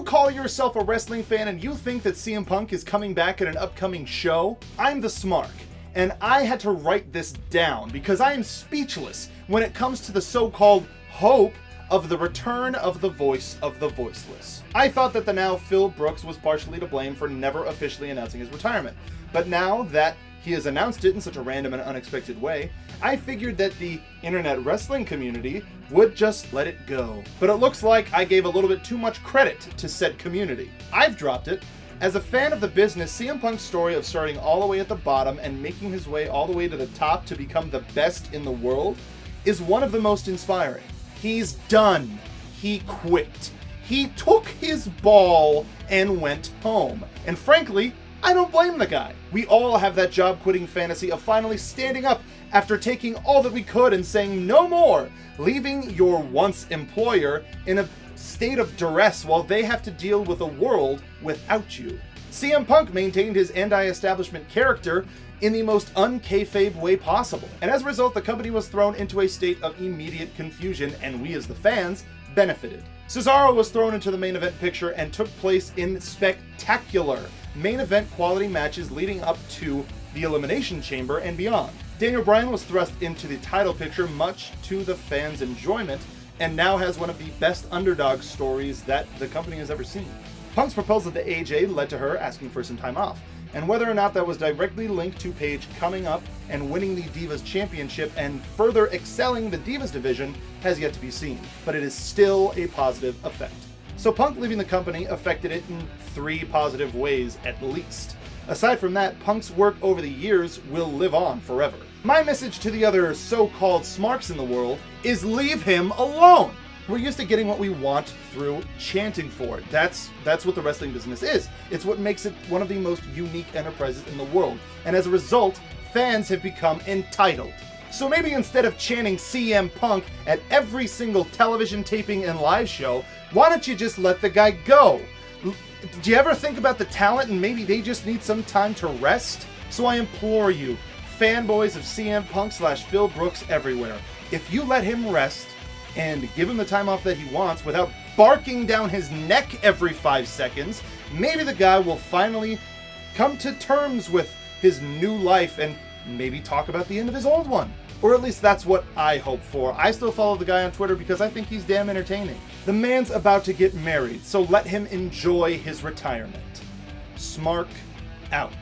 call yourself a wrestling fan and you think that CM Punk is coming back at an upcoming show? I'm the Smark, and I had to write this down because I am speechless when it comes to the so-called hope of the return of the voice of the voiceless. I thought that the now Phil Brooks was partially to blame for never officially announcing his retirement, but now that he has announced it in such a random and unexpected way, I figured that the internet wrestling community would just let it go. But it looks like I gave a little bit too much credit to said community. I've dropped it. As a fan of the business, CM Punk's story of starting all the way at the bottom and making his way all the way to the top to become the best in the world is one of the most inspiring. He's done. He quit. He took his ball and went home. And frankly, I don't blame the guy. We all have that job quitting fantasy of finally standing up after taking all that we could and saying no more, leaving your once employer in a state of duress while they have to deal with a world without you. CM Punk maintained his anti-establishment character in the most un-kayfabe way possible, and as a result the company was thrown into a state of immediate confusion, and we as the fans benefited. Cesaro was thrown into the main event picture and took place in spectacular main event quality matches leading up to the Elimination Chamber and beyond. Daniel Bryan was thrust into the title picture much to the fans' enjoyment, and now has one of the best underdog stories that the company has ever seen. Punk's proposal to AJ led to her asking for some time off, and whether or not that was directly linked to Paige coming up and winning the Divas Championship and further excelling the Divas division has yet to be seen, but it is still a positive effect. So Punk leaving the company affected it in 3 positive ways at least. Aside from that, Punk's work over the years will live on forever. My message to the other so-called smarks in the world is leave him alone! We're used to getting what we want through chanting for it. That's what the wrestling business is. It's what makes it one of the most unique enterprises in the world. And as a result, fans have become entitled. So maybe instead of chanting CM Punk at every single television taping and live show, why don't you just let the guy go? Do you ever think about the talent and maybe they just need some time to rest? So I implore you, fanboys of CM Punk / Phil Brooks everywhere, if you let him rest and give him the time off that he wants without barking down his neck every 5 seconds, maybe the guy will finally come to terms with his new life and maybe talk about the end of his old one. Or at least that's what I hope for. I still follow the guy on Twitter because I think he's damn entertaining. The man's about to get married, so let him enjoy his retirement. Smark out.